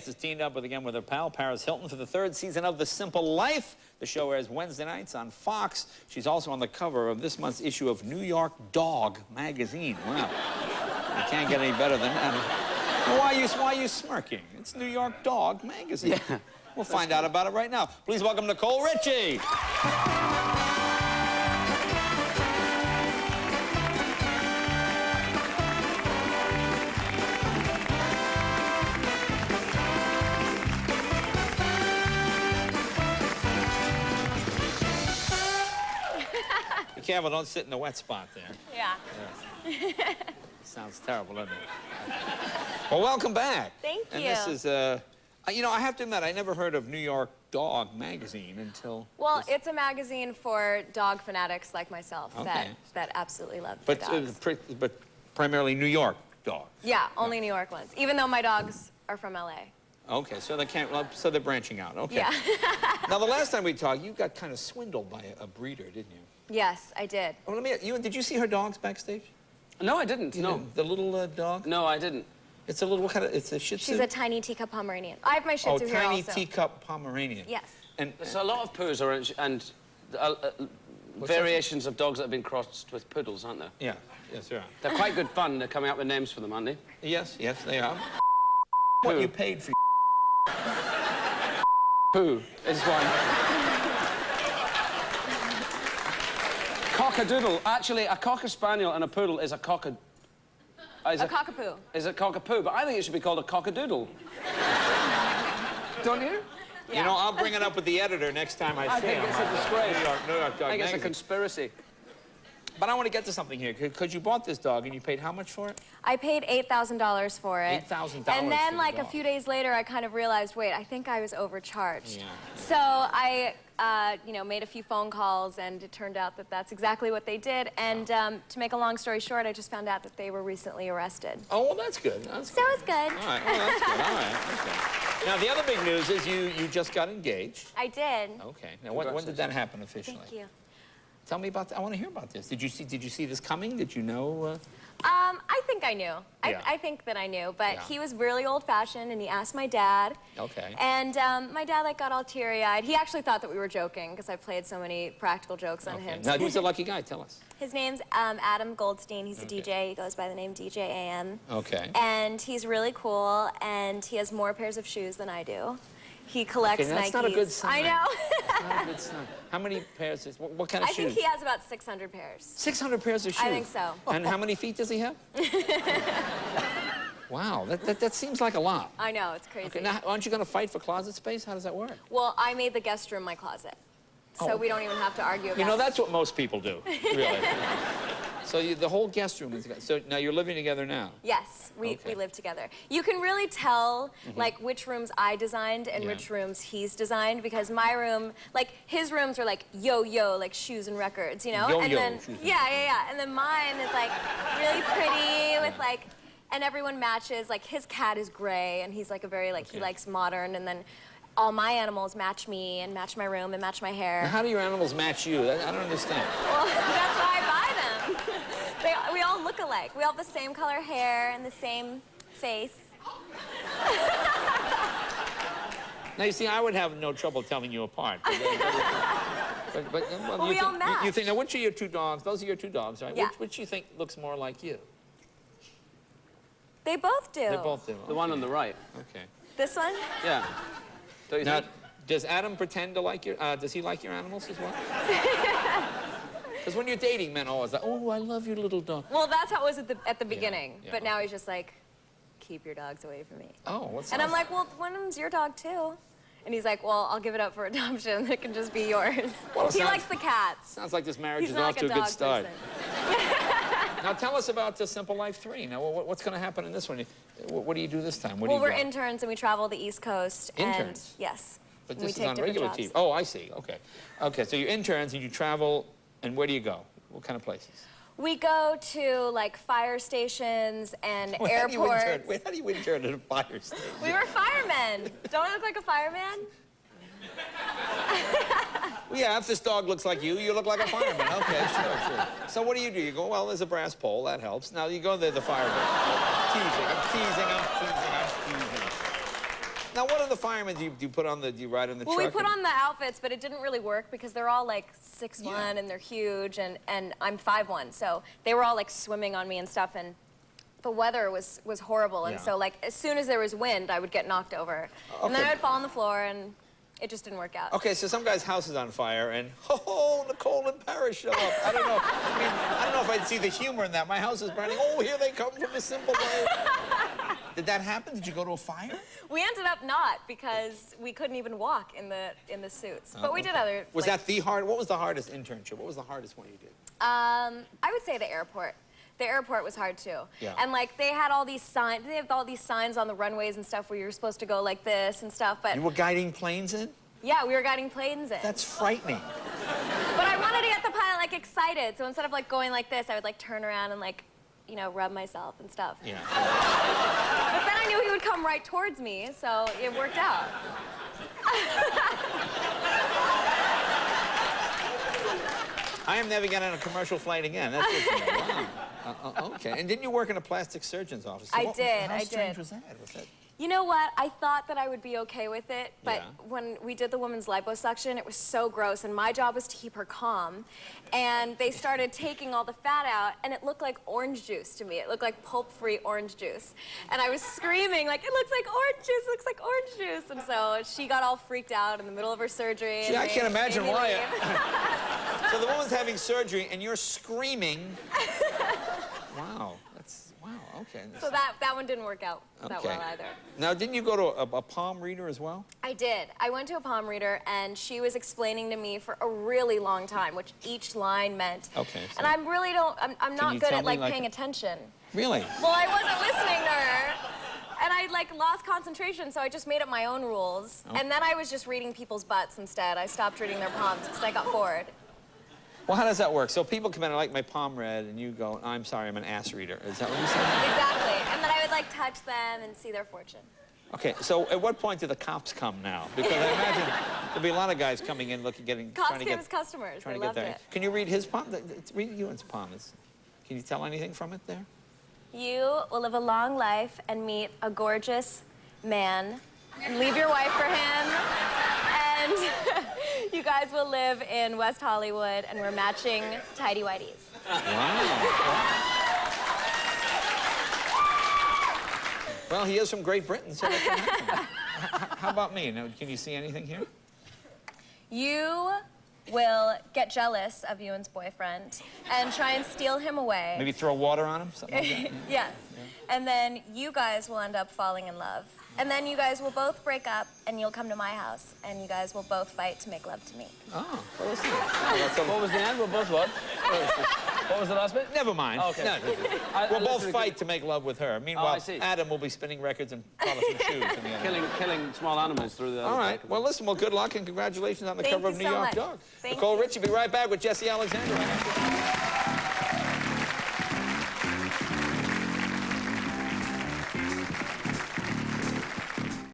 Is teamed up with her pal Paris Hilton for the 3rd season of The Simple Life. The show airs Wednesday nights on Fox. She's also on the cover of this month's issue of New York Dog magazine. Wow. You can't get any better than that. Why are you smirking? It's New York Dog magazine. Yeah. We'll find out about it right now. Please welcome Nicole Richie. Be careful, don't sit in the wet spot there. Yeah. Sounds terrible, doesn't it? Well, welcome back. Thank you. And this is, you know, I have to admit, I never heard of New York Dog magazine until... Well, it's a magazine for dog fanatics like myself that absolutely love dogs. But primarily New York dogs. Yeah, only New York ones, even though my dogs are from LA. Okay, so they can't, so they're branching out. Okay. Yeah. Now, the last time we talked, you got kind of swindled by a breeder, didn't you? Yes, I did. Oh, did you see her dogs backstage? No, I didn't. No. The little dog? No, I didn't. It's a little, what kind of, it's a Shih Tzu? She's a tiny teacup Pomeranian. I have my Shih Tzu here also. Oh, tiny teacup Pomeranian. Yes. And There's a lot of poos and variations of dogs that have been crossed with poodles, aren't there? Yeah, yes, there are. They're quite good fun. They're coming up with names for them, aren't they? Yes, yes, they are. What you paid for Poo is one. Cockadoodle. Actually, a cocker spaniel and a poodle is a cockapoo. Is a cockapoo, but I think it should be called a cockadoodle. Don't you? Yeah. You know, I'll bring it up with the editor next time I see him. I think it's a disgrace. New York Dog I think it's magazine. a conspiracy. But I want to get to something here, because you bought this dog and you paid how much for it? I paid $8,000 for it. $8,000 And then, for like, the a dog. few days later, I kind of realized, wait, I think I was overcharged. Yeah. So I, you know, made a few phone calls, and it turned out that that's exactly what they did. And to make a long story short, I just found out that they were recently arrested. Oh, well, that's good. That's So good. it's good. All right, well, that's good. All right, okay. Now, the other big news is you just got engaged. I did. Okay. Now, when did that happen officially? Thank you. Tell me about that. I want to hear about this. Did you see this coming? Did you know? I think I knew. Yeah. I think that I knew, but Yeah. he was really old-fashioned, and he asked my dad. Okay. And my dad, like, got all teary-eyed. He actually thought that we were joking, because I played so many practical jokes on him. Now, who's the lucky guy? Tell us. His name's Adam Goldstein. He's a DJ. He goes by the name DJ AM. Okay. And he's really cool, and he has more pairs of shoes than I do. He collects Okay, that's Nikes. not a good sign. I know. That's not a good sign. How many pairs? What kind of I shoes? think he has about 600 pairs. 600 pairs of shoes? I think so. And how many feet does he have? Wow, that seems like a lot. I know, it's crazy. Okay, now, aren't you going to fight for closet space? How does that work? Well, I made the guest room my closet. So Oh. we don't even have to argue about You know, it. that's what most people do, really. So the whole guest room is... So now you're living together now? Yes, we Okay. live together. You can really tell, like, which rooms I designed and Yeah. which rooms he's designed, because my room, like, his rooms are like yo-yo, like shoes and records, you know? Yo-yo, and then, shoes and yeah. And then mine is, like, really pretty with, like, and everyone matches. Like, his cat is gray, and he's, like, a very, like, he Okay. likes modern, and then all my animals match me and match my room and match my hair. Now, how do your animals match you? I don't understand. Well, that's why I buy them. We all look alike. We all have the same color hair and the same face. Now, you see, I would have no trouble telling you apart. Well, we all match. You think, now, which are your two dogs? Those are your two dogs, right? Yeah. Which you think looks more like you? They both do. They both do. The one on the right. Okay. This one? Yeah. Don't you Now, think? does Adam pretend to like your, does he like your animals as well? Because when you're dating, men always like, oh, I love your little dog. Well, that's how it was at the beginning. yeah, But now he's just like, keep your dogs away from me. Oh, what's And I'm like, well, one of them's your dog too. And he's like, well, I'll give it up for adoption. It can just be yours. Well, He likes the cats. Sounds like this marriage He's is not off like to a a good dog start. person. Now, tell us about Simple Life 3. Now, what's going to happen in this one? What do you do this time? Where Well, do we're you go? interns, and we travel the East Coast. Interns? And, yes. But and we this is take on different regular jobs. TV. Oh, I see. Okay. Okay, so you're interns and you travel, and where do you go? What kind of places? We go to, like, fire stations and How airports. do you intern at a fire station? We were firemen. Don't I look like a fireman? Well, yeah, if this dog looks like you look like a fireman. Okay, sure. So what do? You go, well, there's a brass pole. That helps. Now you go there, the fireman. I'm teasing. Now, what are the firemen? Do you put on the? Do you ride in the truck? Well, we put on the outfits, but it didn't really work because they're all like 6'1" Yeah. and they're huge, and I'm 5'1", so they were all like swimming on me and stuff, and the weather was horrible, and Yeah. so like as soon as there was wind, I would get knocked over, and then Okay. I would fall on the floor, and it just didn't work out. Okay, so some guy's house is on fire, and Nicole and Paris show up. I don't know. I mean, I don't know if I'd see the humor in that. My house is burning. Oh, here they come from a simple life. Did that happen? Did you go to a fire? We ended up not because we couldn't even walk in the suits, but we did other. Was like, that the hard? What was the hardest internship? What was the hardest one you did? I would say the airport. The airport was hard too. Yeah. And like they had all these signs. They have all these signs on the runways and stuff where you're supposed to go like this and stuff. But You were guiding planes in? yeah, we were guiding planes in. That's frightening. But I wanted to get the pilot like excited, so instead of like going like this, I would like turn around and like, you know, rub myself and stuff. Yeah. But then I knew he would come right towards me, so it worked out. I am never getting on a commercial flight again. That's good to know. Wow. Okay. And didn't you work in a plastic surgeon's office? So I did, How I strange did. was that? Was that? You know what? I thought that I would be okay with it, but Yeah. when we did the woman's liposuction, it was so gross, and my job was to keep her calm. And they started taking all the fat out, and it looked like orange juice to me. It looked like pulp-free orange juice. And I was screaming, like, it looks like orange juice, it looks like orange juice. And so she got all freaked out in the middle of her surgery. Gee, and I can't imagine why. leave. So the woman's having surgery, and you're screaming. Wow. Wow, okay. So that one didn't work out that well either. Now, didn't you go to a palm reader as well? I did. I went to a palm reader, and she was explaining to me for a really long time, which each line meant. Okay. So And I'm not you good tell at me, like like- paying attention. Really? Well, I wasn't listening to her. And I like lost concentration, so I just made up my own rules. Oh. And then I was just reading people's butts instead. I stopped reading their palms because I got bored. Well, how does that work? So people come in and like my palm read, and you go, I'm sorry, I'm an ass reader. Is that what you said? Exactly. And then I would like touch them and see their fortune. Okay, so at what point do the cops come now? Because I imagine there'll be a lot of guys coming in, trying Cops to came get as customers. trying They to get loved there. it. Can you read his palm? Read Ewan's palm. Can you tell anything from it there? You will live a long life and meet a gorgeous man and leave your wife for him. And you guys will live in West Hollywood and we're matching tighty-whities. Wow. Well, he is from Great Britain, so that can happen. How about me? Now, can you see anything here? You will get jealous of Ewan's boyfriend and try and steal him away. Maybe throw water on him? Something like that? Yes. And then you guys will end up falling in love. And then you guys will both break up and you'll come to my house and you guys will both fight to make love to me. Oh, well, let's see. What was the end? We're both what? What was the last bit? Never mind. Oh, okay. No, we'll both listen, fight to make love with her. Meanwhile, I see. Adam will be spinning records and polishing shoes. On the other. Killing small animals through the. All right. Well, listen. Well, good luck and congratulations on the Thank cover of you New so York much. Dog. Thank Nicole you. Richie. Be right back with Jesse Alexander.